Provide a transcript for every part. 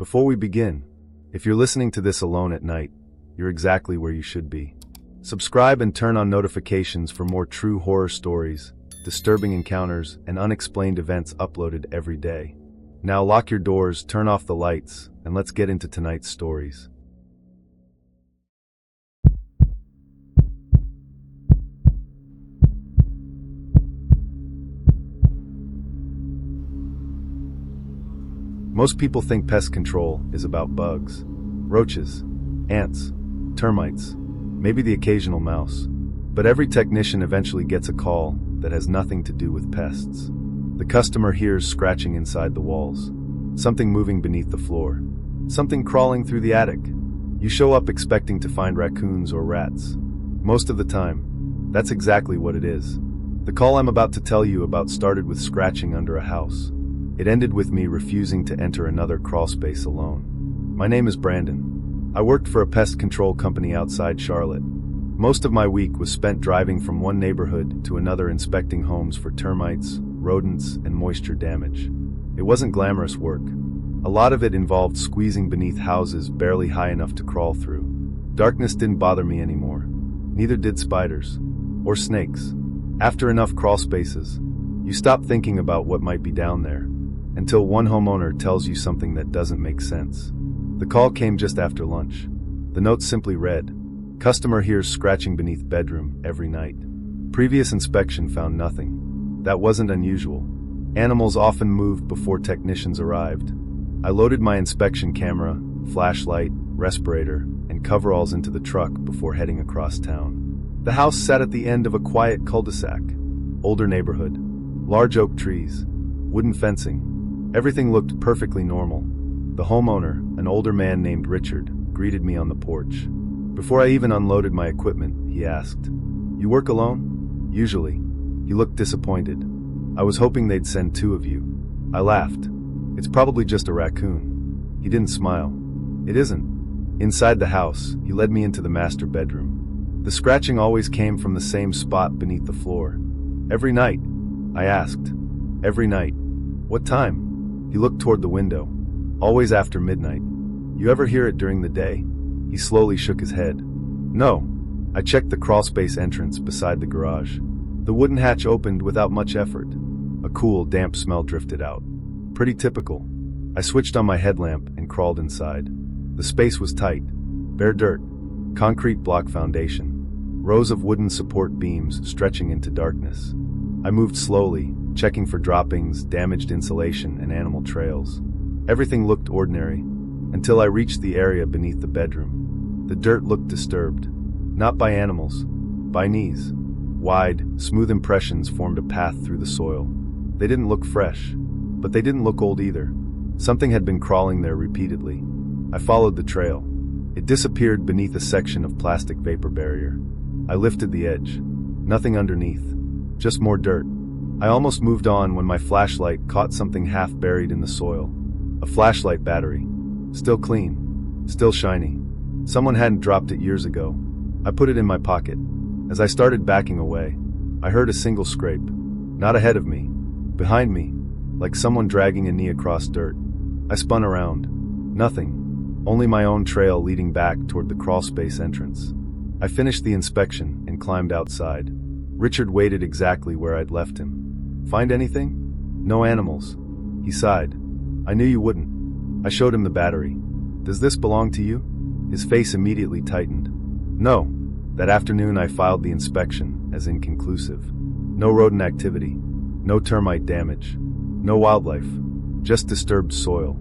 Before we begin, if you're listening to this alone at night, you're exactly where you should be. Subscribe and turn on notifications for more true horror stories, disturbing encounters, and unexplained events uploaded every day. Now lock your doors, turn off the lights, and let's get into tonight's stories. Most people think pest control is about bugs, roaches, ants, termites, maybe the occasional mouse. But every technician eventually gets a call that has nothing to do with pests. The customer hears scratching inside the walls, something moving beneath the floor, something crawling through the attic. You show up expecting to find raccoons or rats. Most of the time, that's exactly what it is. The call I'm about to tell you about started with scratching under a house. It ended with me refusing to enter another crawlspace alone. My name is Brandon. I worked for a pest control company outside Charlotte. Most of my week was spent driving from one neighborhood to another inspecting homes for termites, rodents, and moisture damage. It wasn't glamorous work. A lot of it involved squeezing beneath houses barely high enough to crawl through. Darkness didn't bother me anymore. Neither did spiders. Or snakes. After enough crawl spaces, you stop thinking about what might be down there, until one homeowner tells you something that doesn't make sense. The call came just after lunch. The note simply read, "Customer hears scratching beneath bedroom every night. Previous inspection found nothing." That wasn't unusual. Animals often moved before technicians arrived. I loaded my inspection camera, flashlight, respirator, and coveralls into the truck before heading across town. The house sat at the end of a quiet cul-de-sac. Older neighborhood. Large oak trees. Wooden fencing. Everything looked perfectly normal. The homeowner, an older man named Richard, greeted me on the porch. Before I even unloaded my equipment, he asked, "You work alone?" "Usually." He looked disappointed. "I was hoping they'd send two of you." I laughed. "It's probably just a raccoon." He didn't smile. "It isn't." Inside the house, he led me into the master bedroom. The scratching always came from the same spot beneath the floor. "Every night?" I asked. "Every night." "What time?" He looked toward the window. "Always after midnight." "You ever hear it during the day?" He slowly shook his head. "No." I checked the crawlspace entrance beside the garage. The wooden hatch opened without much effort. A cool, damp smell drifted out. Pretty typical. I switched on my headlamp and crawled inside. The space was tight. Bare dirt. Concrete block foundation. Rows of wooden support beams stretching into darkness. I moved slowly, checking for droppings, damaged insulation, and animal trails. Everything looked ordinary, until I reached the area beneath the bedroom. The dirt looked disturbed. Not by animals. By knees. Wide, smooth impressions formed a path through the soil. They didn't look fresh, but they didn't look old either. Something had been crawling there repeatedly. I followed the trail. It disappeared beneath a section of plastic vapor barrier. I lifted the edge. Nothing underneath. Just more dirt. I almost moved on when my flashlight caught something half buried in the soil. A flashlight battery. Still clean. Still shiny. Someone hadn't dropped it years ago. I put it in my pocket. As I started backing away, I heard a single scrape. Not ahead of me. Behind me. Like someone dragging a knee across dirt. I spun around. Nothing. Only my own trail leading back toward the crawlspace entrance. I finished the inspection and climbed outside. Richard waited exactly where I'd left him. "Find anything?" "No animals." He sighed. "I knew you wouldn't." I showed him the battery. "Does this belong to you?" His face immediately tightened. "No." That afternoon I filed the inspection as inconclusive. No rodent activity. No termite damage. No wildlife. Just disturbed soil.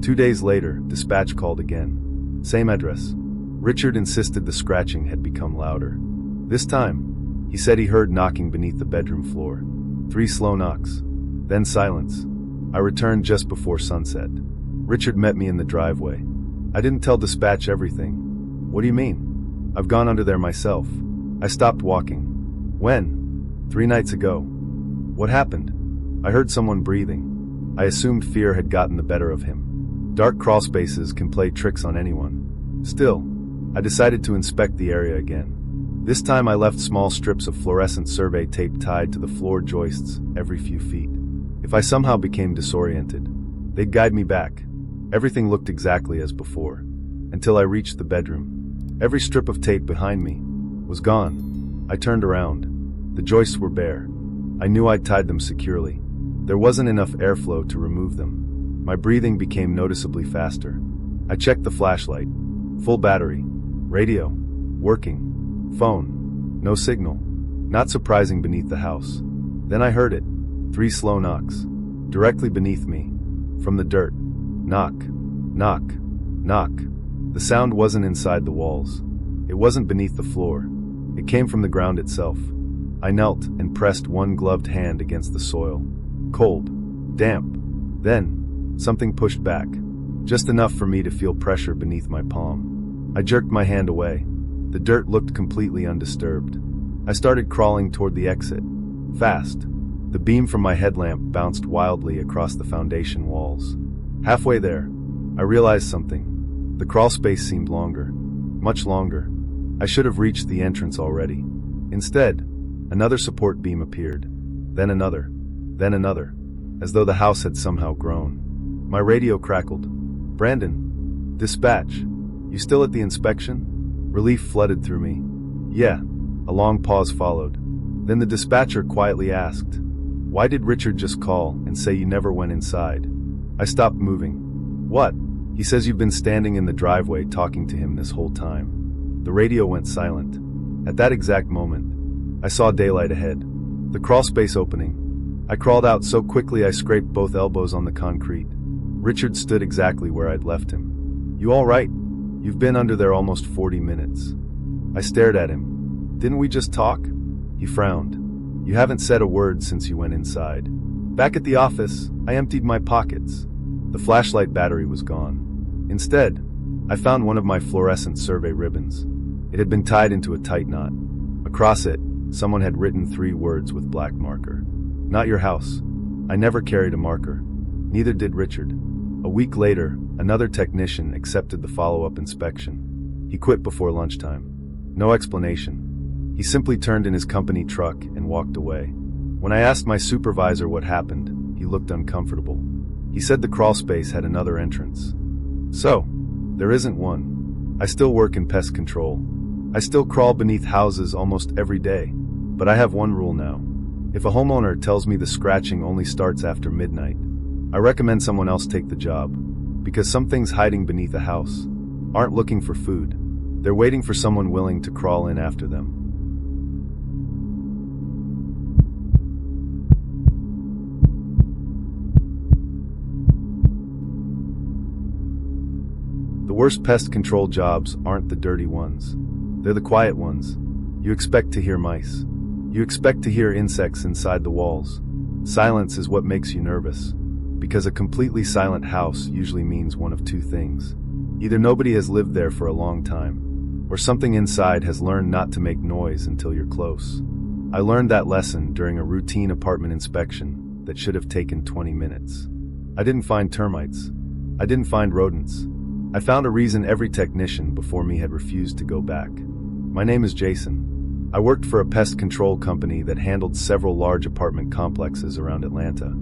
2 days later, dispatch called again. Same address. Richard insisted the scratching had become louder. This time, he said he heard knocking beneath the bedroom floor. 3 slow knocks. Then silence. I returned just before sunset. Richard met me in the driveway. "I didn't tell dispatch everything." "What do you mean?" "I've gone under there myself." I stopped walking. "When?" 3 nights ago." "What happened?" "I heard someone breathing." I assumed fear had gotten the better of him. Dark crawlspaces can play tricks on anyone. Still, I decided to inspect the area again. This time I left small strips of fluorescent survey tape tied to the floor joists every few feet. If I somehow became disoriented, they'd guide me back. Everything looked exactly as before, until I reached the bedroom. Every strip of tape behind me was gone. I turned around. The joists were bare. I knew I'd tied them securely. There wasn't enough airflow to remove them. My breathing became noticeably faster. I checked the flashlight. Full battery. Radio. Working. Phone. No signal. Not surprising beneath the house. Then I heard it. 3 slow knocks. Directly beneath me. From the dirt. Knock. Knock. Knock. The sound wasn't inside the walls. It wasn't beneath the floor. It came from the ground itself. I knelt and pressed one gloved hand against the soil. Cold. Damp. Then, something pushed back. Just enough for me to feel pressure beneath my palm. I jerked my hand away. The dirt looked completely undisturbed. I started crawling toward the exit. Fast. The beam from my headlamp bounced wildly across the foundation walls. Halfway there, I realized something. The crawl space seemed longer. Much longer. I should have reached the entrance already. Instead, another support beam appeared. Then another. Then another. As though the house had somehow grown. My radio crackled. "Brandon. Dispatch. You still at the inspection?" Relief flooded through me. "Yeah." A long pause followed. Then the dispatcher quietly asked, "Why did Richard just call and say you never went inside?" I stopped moving. "What?" "He says you've been standing in the driveway talking to him this whole time." The radio went silent. At that exact moment, I saw daylight ahead. The crawlspace opening. I crawled out so quickly I scraped both elbows on the concrete. Richard stood exactly where I'd left him. "You all right? You've been under there almost 40 minutes. I stared at him. "Didn't we just talk?" He frowned. "You haven't said a word since you went inside." Back at the office, I emptied my pockets. The flashlight battery was gone. Instead, I found one of my fluorescent survey ribbons. It had been tied into a tight knot. Across it, someone had written 3 words with black marker. "Not your house." I never carried a marker. Neither did Richard. A week later, another technician accepted the follow-up inspection. He quit before lunchtime. No explanation. He simply turned in his company truck and walked away. When I asked my supervisor what happened, he looked uncomfortable. He said the crawlspace had another entrance. So, there isn't one. I still work in pest control. I still crawl beneath houses almost every day. But I have one rule now. If a homeowner tells me the scratching only starts after midnight, I recommend someone else take the job. Because some things hiding beneath a house aren't looking for food. They're waiting for someone willing to crawl in after them. The worst pest control jobs aren't the dirty ones. They're the quiet ones. You expect to hear mice. You expect to hear insects inside the walls. Silence is what makes you nervous. Because a completely silent house usually means one of 2 things. Either nobody has lived there for a long time, or something inside has learned not to make noise until you're close. I learned that lesson during a routine apartment inspection that should have taken 20 minutes. I didn't find termites. I didn't find rodents. I found a reason every technician before me had refused to go back. My name is Jason. I worked for a pest control company that handled several large apartment complexes around Atlanta.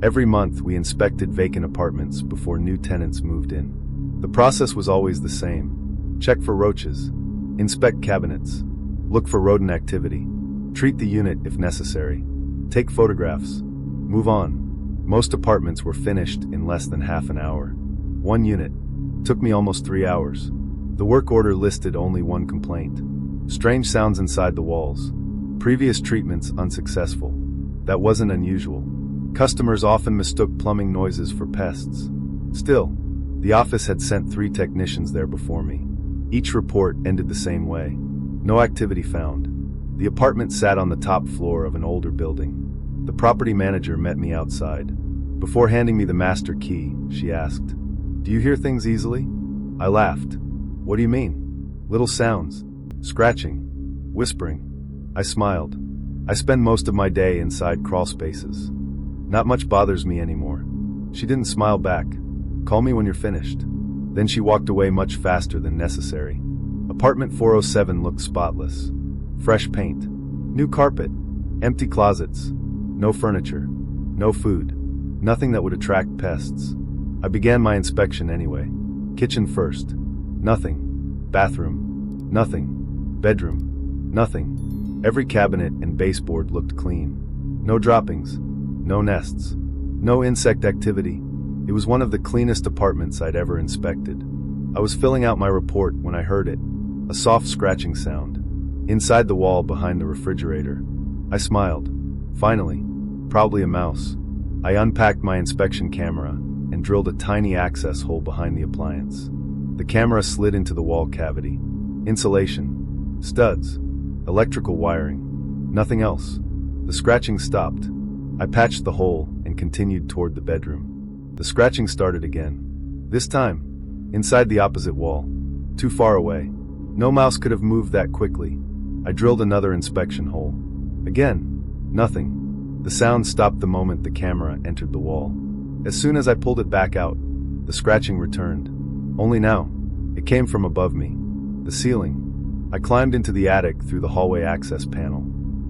Every month, we inspected vacant apartments before new tenants moved in. The process was always the same. Check for roaches. Inspect cabinets. Look for rodent activity. Treat the unit if necessary. Take photographs. Move on. Most apartments were finished in less than half an hour. One unit. Took me almost 3 hours. The work order listed only one complaint. Strange sounds inside the walls. Previous treatments unsuccessful. That wasn't unusual. Customers often mistook plumbing noises for pests. Still, the office had sent 3 technicians there before me. Each report ended the same way. No activity found. The apartment sat on the top floor of an older building. The property manager met me outside. Before handing me the master key, she asked, "Do you hear things easily?" I laughed. "What do you mean?" "Little sounds. Scratching. Whispering." I smiled. I spend most of my day inside crawl spaces. Not much bothers me anymore. She didn't smile back. "Call me when you're finished." Then she walked away much faster than necessary. Apartment 407 looked spotless. Fresh paint. New carpet. Empty closets. No furniture. No food. Nothing that would attract pests. I began my inspection anyway. Kitchen first. Nothing. Bathroom. Nothing. Bedroom. Nothing. Every cabinet and baseboard looked clean. No droppings. No nests. No insect activity. It was one of the cleanest apartments I'd ever inspected. I was filling out my report when I heard it. A soft scratching sound. Inside the wall behind the refrigerator. I smiled. Finally. Probably a mouse. I unpacked my inspection camera and drilled a tiny access hole behind the appliance. The camera slid into the wall cavity. Insulation. Studs. Electrical wiring. Nothing else. The scratching stopped. I patched the hole and continued toward the bedroom. The scratching started again. This time, inside the opposite wall. Too far away. No mouse could have moved that quickly. I drilled another inspection hole. Again. Nothing. The sound stopped the moment the camera entered the wall. As soon as I pulled it back out, the scratching returned. Only now, it came from above me. The ceiling. I climbed into the attic through the hallway access panel.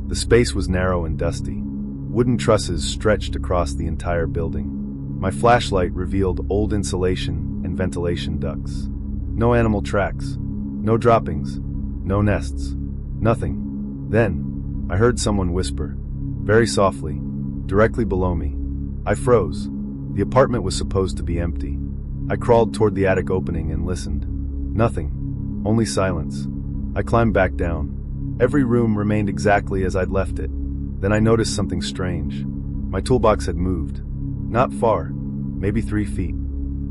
The space was narrow and dusty. Wooden trusses stretched across the entire building. My flashlight revealed old insulation and ventilation ducts. No animal tracks. No droppings. No nests. Nothing. Then, I heard someone whisper, very softly, directly below me. I froze. The apartment was supposed to be empty. I crawled toward the attic opening and listened. Nothing. Only silence. I climbed back down. Every room remained exactly as I'd left it. Then I noticed something strange. My toolbox had moved. Not far. Maybe 3 feet.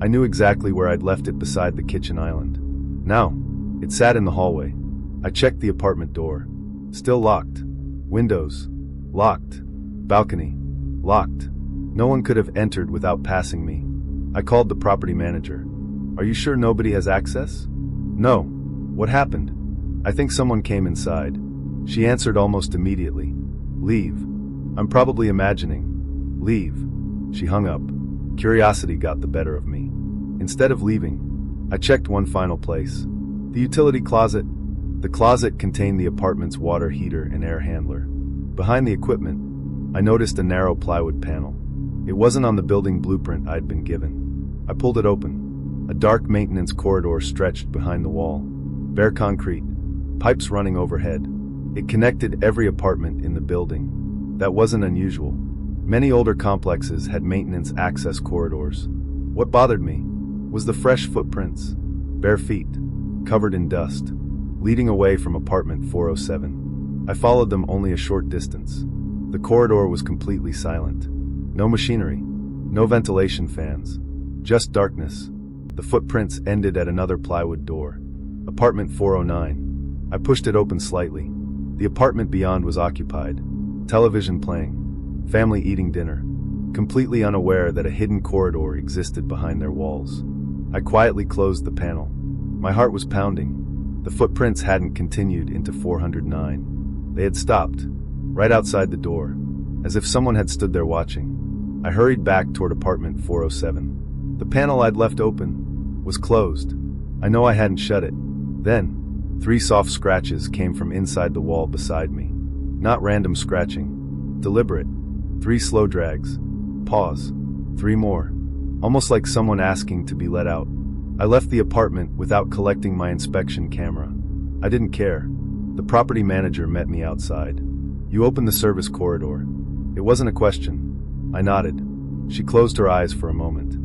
I knew exactly where I'd left it beside the kitchen island. Now, it sat in the hallway. I checked the apartment door. Still locked. Windows. Locked. Balcony. Locked. No one could have entered without passing me. I called the property manager. Are you sure nobody has access? No. What happened? I think someone came inside. She answered almost immediately. Leave. I'm probably imagining. Leave. She hung up. Curiosity got the better of me. Instead of leaving, I checked one final place. The utility closet. The closet contained the apartment's water heater and air handler. Behind the equipment, I noticed a narrow plywood panel. It wasn't on the building blueprint I'd been given. I pulled it open. A dark maintenance corridor stretched behind the wall. Bare concrete. Pipes running overhead. It connected every apartment in the building. That wasn't unusual. Many older complexes had maintenance access corridors. What bothered me was the fresh footprints. Bare feet. Covered in dust. Leading away from apartment 407. I followed them only a short distance. The corridor was completely silent. No machinery. No ventilation fans. Just darkness. The footprints ended at another plywood door. Apartment 409. I pushed it open slightly. The apartment beyond was occupied. Television playing. Family eating dinner. Completely unaware that a hidden corridor existed behind their walls. I quietly closed the panel. My heart was pounding. The footprints hadn't continued into 409. They had stopped, right outside the door, as if someone had stood there watching. I hurried back toward apartment 407. The panel I'd left open was closed. I know I hadn't shut it. Then, 3 soft scratches came from inside the wall beside me. Not random scratching. Deliberate. 3 slow drags. Pause. 3 more. Almost like someone asking to be let out. I left the apartment without collecting my inspection camera. I didn't care. The property manager met me outside. You opened the service corridor. It wasn't a question. I nodded. She closed her eyes for a moment.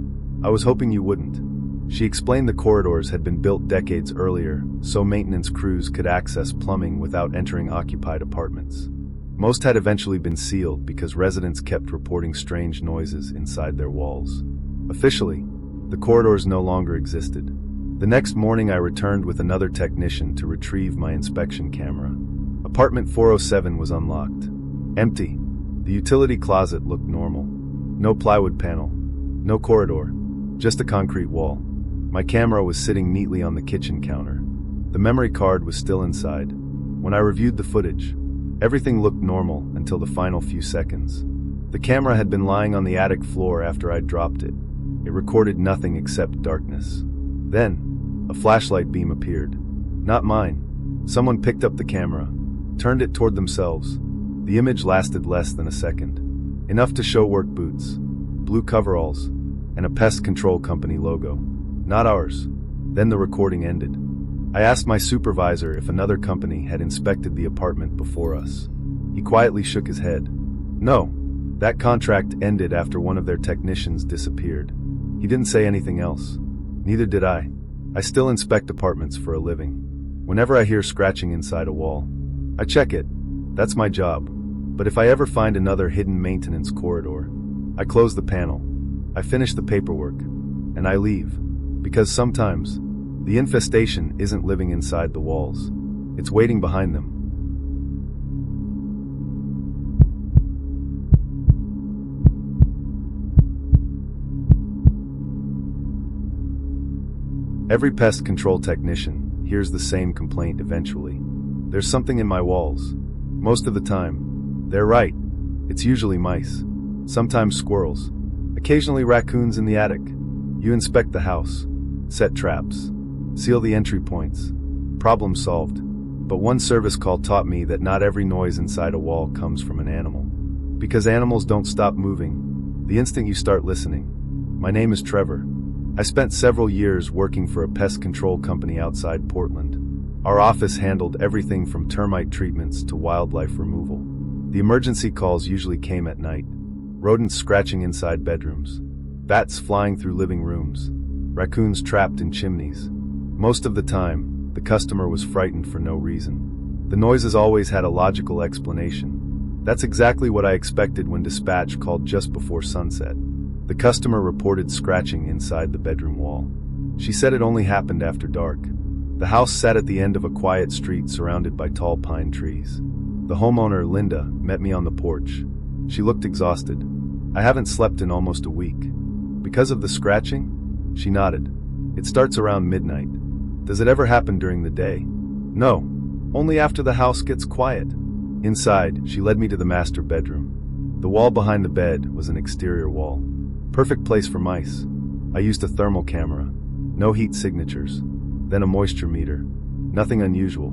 I was hoping you wouldn't. She explained the corridors had been built decades earlier, so maintenance crews could access plumbing without entering occupied apartments. Most had eventually been sealed because residents kept reporting strange noises inside their walls. Officially, the corridors no longer existed. The next morning I returned with another technician to retrieve my inspection camera. Apartment 407 was unlocked. Empty. The utility closet looked normal. No plywood panel. No corridor. Just a concrete wall. My camera was sitting neatly on the kitchen counter. The memory card was still inside. When I reviewed the footage, everything looked normal until the final few seconds. The camera had been lying on the attic floor after I'd dropped it. It recorded nothing except darkness. Then, a flashlight beam appeared. Not mine. Someone picked up the camera, turned it toward themselves. The image lasted less than a second. Enough to show work boots, blue coveralls, and a pest control company logo. Not ours. Then the recording ended. I asked my supervisor if another company had inspected the apartment before us. He quietly shook his head. No, that contract ended after one of their technicians disappeared. He didn't say anything else. Neither did I. I still inspect apartments for a living. Whenever I hear scratching inside a wall, I check it. That's my job. But if I ever find another hidden maintenance corridor, I close the panel, I finish the paperwork, and I leave. Because sometimes, the infestation isn't living inside the walls. It's waiting behind them. Every pest control technician hears the same complaint eventually. There's something in my walls. Most of the time, they're right. It's usually mice. Sometimes squirrels. Occasionally raccoons in the attic. You inspect the house. Set traps. Seal the entry points. Problem solved. But one service call taught me that not every noise inside a wall comes from an animal. Because animals don't stop moving the instant you start listening. My name is Trevor. I spent several years working for a pest control company outside Portland. Our office handled everything from termite treatments to wildlife removal. The emergency calls usually came at night. Rodents scratching inside bedrooms. Bats flying through living rooms. Raccoons trapped in chimneys. Most of the time, the customer was frightened for no reason. The noises always had a logical explanation. That's exactly what I expected when dispatch called just before sunset. The customer reported scratching inside the bedroom wall. She said it only happened after dark. The house sat at the end of a quiet street surrounded by tall pine trees. The homeowner, Linda, met me on the porch. She looked exhausted. I haven't slept in almost a week. Because of the scratching? She nodded. It starts around midnight. Does it ever happen during the day? No. Only after the house gets quiet. Inside, she led me to the master bedroom. The wall behind the bed was an exterior wall. Perfect place for mice. I used a thermal camera. No heat signatures. Then a moisture meter. Nothing unusual.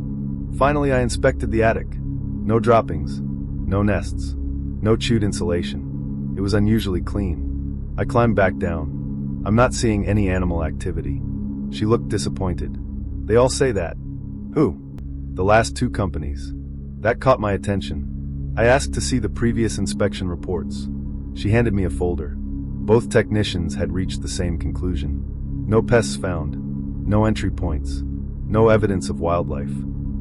Finally, I inspected the attic. No droppings. No nests. No chewed insulation. It was unusually clean. I climbed back down. I'm not seeing any animal activity. She looked disappointed. They all say that. Who? The last two companies. That caught my attention. I asked to see the previous inspection reports. She handed me a folder. Both technicians had reached the same conclusion. No pests found. No entry points. No evidence of wildlife.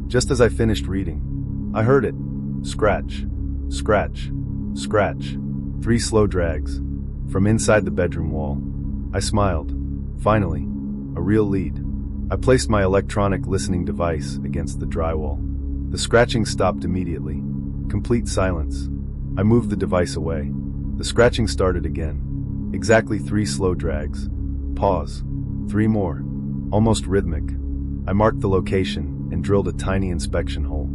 Just as I finished reading, I heard it. Scratch. Scratch. Scratch. 3 slow drags. From inside the bedroom wall. I smiled. Finally, a real lead. I placed my electronic listening device against the drywall. The scratching stopped immediately. Complete silence. I moved the device away. The scratching started again. Exactly 3 slow drags. Pause. 3 more. Almost rhythmic. I marked the location and drilled a tiny inspection hole.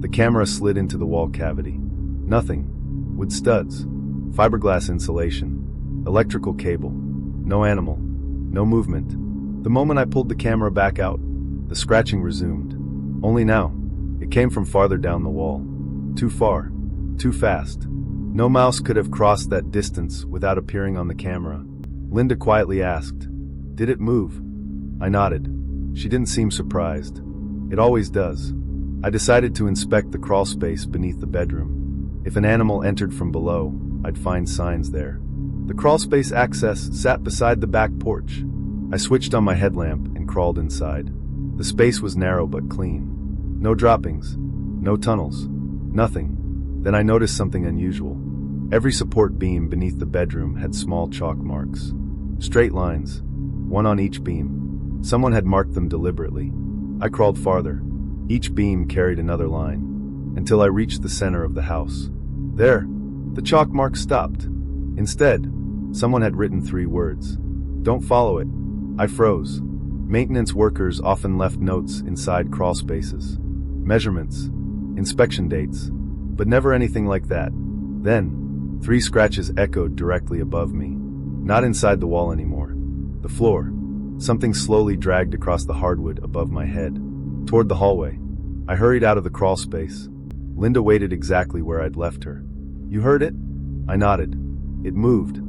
The camera slid into the wall cavity. Nothing. Wood studs. Fiberglass insulation. Electrical cable. No animal. No movement. The moment I pulled the camera back out, the scratching resumed. Only now, it came from farther down the wall. Too far. Too fast. No mouse could have crossed that distance without appearing on the camera. Linda quietly asked, "Did it move?" I nodded. She didn't seem surprised. It always does. I decided to inspect the crawl space beneath the bedroom. If an animal entered from below, I'd find signs there. The crawl space access sat beside the back porch. I switched on my headlamp and crawled inside. The space was narrow but clean. No droppings. No tunnels. Nothing. Then I noticed something unusual. Every support beam beneath the bedroom had small chalk marks. Straight lines. One on each beam. Someone had marked them deliberately. I crawled farther. Each beam carried another line. Until I reached the center of the house. There, the chalk mark stopped. Instead, someone had written 3 words. Don't follow it. I froze. Maintenance workers often left notes inside crawl spaces. Measurements. Inspection dates. But never anything like that. Then, 3 scratches echoed directly above me. Not inside the wall anymore. The floor. Something slowly dragged across the hardwood above my head. Toward the hallway. I hurried out of the crawl space. Linda waited exactly where I'd left her. You heard it? I nodded. It moved.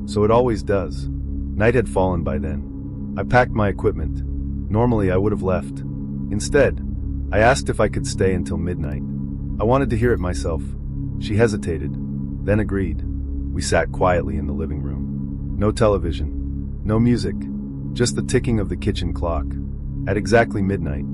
So it always does. Night had fallen by then. I packed my equipment. Normally I would have left. Instead, I asked if I could stay until midnight. I wanted to hear it myself. She hesitated, then agreed. We sat quietly in the living room. No television, no music, just the ticking of the kitchen clock. At exactly midnight,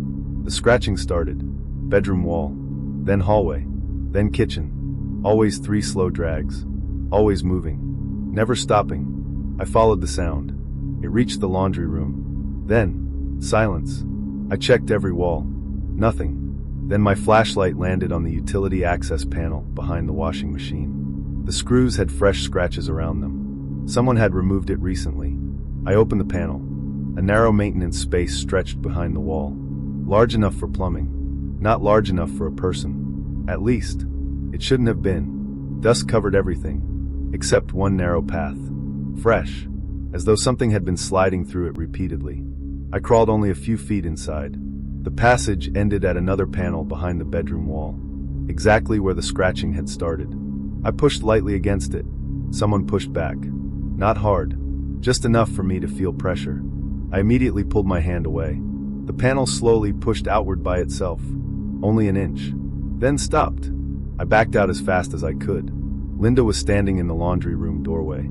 the scratching started. Bedroom wall, then hallway, then kitchen. Always 3 slow drags. Always moving. Never stopping. I followed the sound. It reached the laundry room. Then, silence. I checked every wall. Nothing. Then my flashlight landed on the utility access panel behind the washing machine. The screws had fresh scratches around them. Someone had removed it recently. I opened the panel. A narrow maintenance space stretched behind the wall. Large enough for plumbing. Not large enough for a person. At least, it shouldn't have been. Dust covered everything, except one narrow path. Fresh, as though something had been sliding through it repeatedly. I crawled only a few feet inside. The passage ended at another panel behind the bedroom wall, exactly where the scratching had started. I pushed lightly against it. Someone pushed back. Not hard, just enough for me to feel pressure. I immediately pulled my hand away. The panel slowly pushed outward by itself, only an inch, then stopped. I backed out as fast as I could. Linda was standing in the laundry room doorway.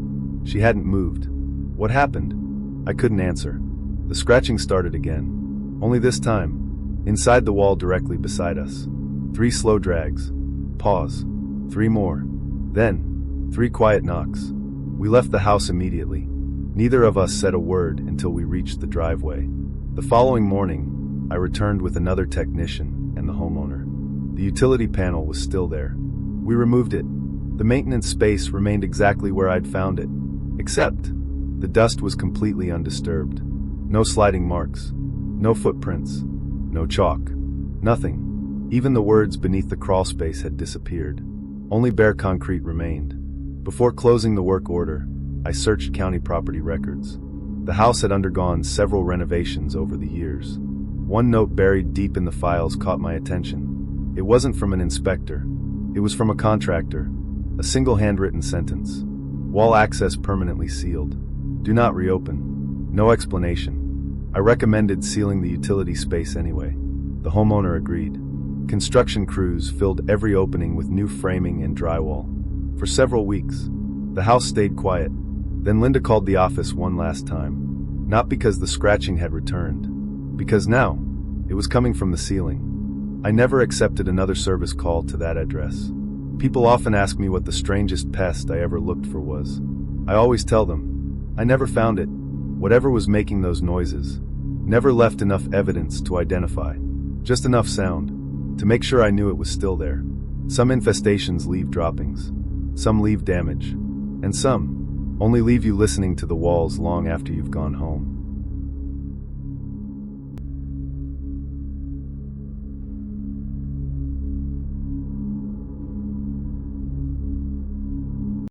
She hadn't moved. What happened? I couldn't answer. The scratching started again. Only this time, inside the wall directly beside us. 3 slow drags. Pause. 3 more. Then, 3 quiet knocks. We left the house immediately. Neither of us said a word until we reached the driveway. The following morning, I returned with another technician and the homeowner. The utility panel was still there. We removed it. The maintenance space remained exactly where I'd found it. Except, the dust was completely undisturbed. No sliding marks. No footprints. No chalk. Nothing. Even the words beneath the crawl space had disappeared. Only bare concrete remained. Before closing the work order, I searched county property records. The house had undergone several renovations over the years. One note buried deep in the files caught my attention. It wasn't from an inspector. It was from a contractor. A single handwritten sentence. Wall access permanently sealed. Do not reopen. No explanation. I recommended sealing the utility space anyway. The homeowner agreed. Construction crews filled every opening with new framing and drywall. For several weeks, the house stayed quiet. Then Linda called the office one last time. Not because the scratching had returned. Because now, it was coming from the ceiling. I never accepted another service call to that address. People often ask me what the strangest pest I ever looked for was. I always tell them, I never found it. Whatever was making those noises never left enough evidence to identify. Just enough sound to make sure I knew it was still there. Some infestations leave droppings. Some leave damage. And some only leave you listening to the walls long after you've gone home.